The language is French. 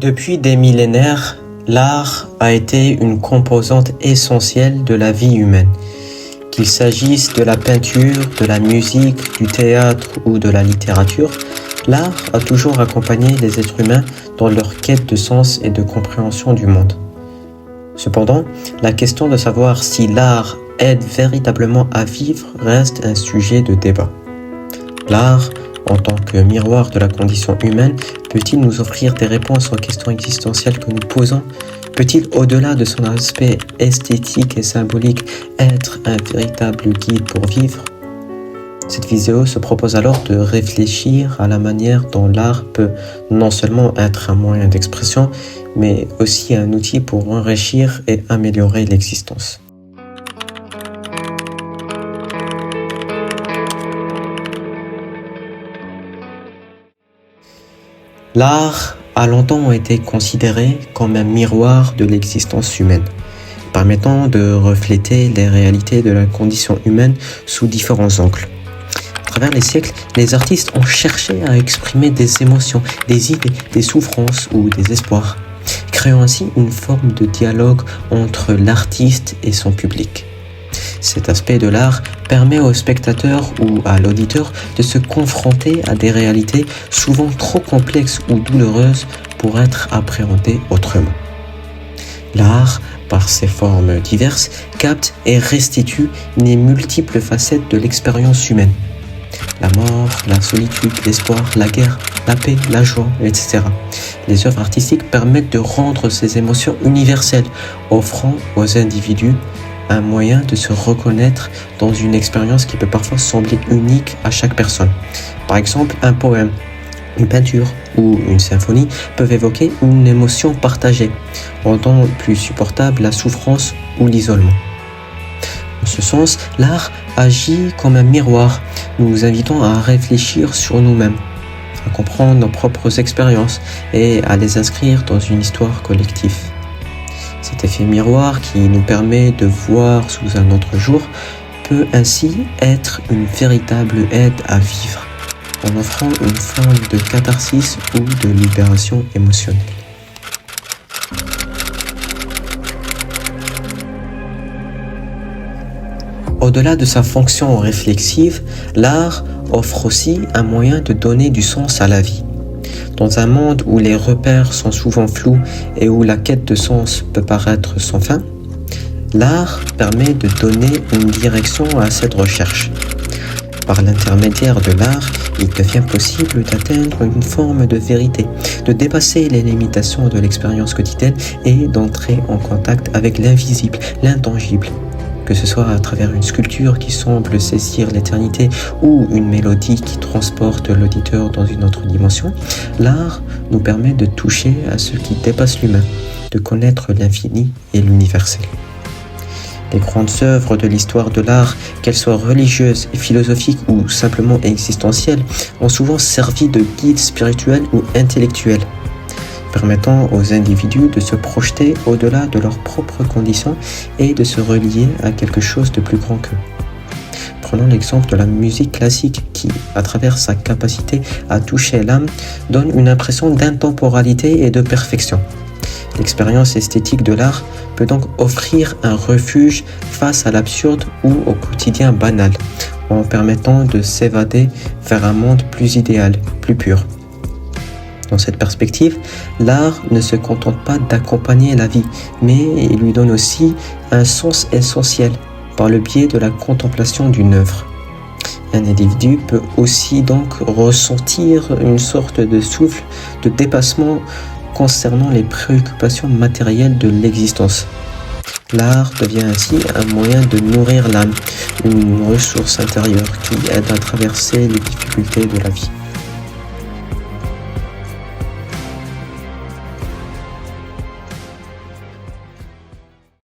Depuis des millénaires, l'art a été une composante essentielle de la vie humaine. Qu'il s'agisse de la peinture, de la musique, du théâtre ou de la littérature, l'art a toujours accompagné les êtres humains dans leur quête de sens et de compréhension du monde. Cependant, la question de savoir si l'art aide véritablement à vivre reste un sujet de débat. L'art, en tant que miroir de la condition humaine, peut-il nous offrir des réponses aux questions existentielles que nous posons? Peut-il, au-delà de son aspect esthétique et symbolique, être un véritable guide pour vivre? Cette vidéo se propose alors de réfléchir à la manière dont l'art peut non seulement être un moyen d'expression, mais aussi un outil pour enrichir et améliorer l'existence. L'art a longtemps été considéré comme un miroir de l'existence humaine, permettant de refléter les réalités de la condition humaine sous différents angles. À travers les siècles, les artistes ont cherché à exprimer des émotions, des idées, des souffrances ou des espoirs, créant ainsi une forme de dialogue entre l'artiste et son public. Cet aspect de l'art permet au spectateur ou à l'auditeur de se confronter à des réalités souvent trop complexes ou douloureuses pour être appréhendées autrement. L'art, par ses formes diverses, capte et restitue les multiples facettes de l'expérience humaine. La mort, la solitude, l'espoir, la guerre, la paix, la joie, etc. Les œuvres artistiques permettent de rendre ces émotions universelles, offrant aux individus un moyen de se reconnaître dans une expérience qui peut parfois sembler unique à chaque personne. Par exemple, un poème, une peinture ou une symphonie peuvent évoquer une émotion partagée, rendant plus supportable la souffrance ou l'isolement. En ce sens, l'art agit comme un miroir, nous invitant à réfléchir sur nous-mêmes, à comprendre nos propres expériences et à les inscrire dans une histoire collective. Cet effet miroir qui nous permet de voir sous un autre jour peut ainsi être une véritable aide à vivre, en offrant une forme de catharsis ou de libération émotionnelle. Au-delà de sa fonction réflexive, l'art offre aussi un moyen de donner du sens à la vie. Dans un monde où les repères sont souvent flous et où la quête de sens peut paraître sans fin, l'art permet de donner une direction à cette recherche. Par l'intermédiaire de l'art, il devient possible d'atteindre une forme de vérité, de dépasser les limitations de l'expérience quotidienne et d'entrer en contact avec l'invisible, l'intangible. Que ce soit à travers une sculpture qui semble saisir l'éternité ou une mélodie qui transporte l'auditeur dans une autre dimension, l'art nous permet de toucher à ce qui dépasse l'humain, de connaître l'infini et l'universel. Les grandes œuvres de l'histoire de l'art, qu'elles soient religieuses, philosophiques ou simplement existentielles, ont souvent servi de guide spirituel ou intellectuel, permettant aux individus de se projeter au-delà de leurs propres conditions et de se relier à quelque chose de plus grand qu'eux. Prenons l'exemple de la musique classique qui, à travers sa capacité à toucher l'âme, donne une impression d'intemporalité et de perfection. L'expérience esthétique de l'art peut donc offrir un refuge face à l'absurde ou au quotidien banal, en permettant de s'évader vers un monde plus idéal, plus pur. Dans cette perspective, l'art ne se contente pas d'accompagner la vie, mais il lui donne aussi un sens essentiel par le biais de la contemplation d'une œuvre. Un individu peut aussi donc ressentir une sorte de souffle, de dépassement concernant les préoccupations matérielles de l'existence. L'art devient ainsi un moyen de nourrir l'âme, une ressource intérieure qui aide à traverser les difficultés de la vie.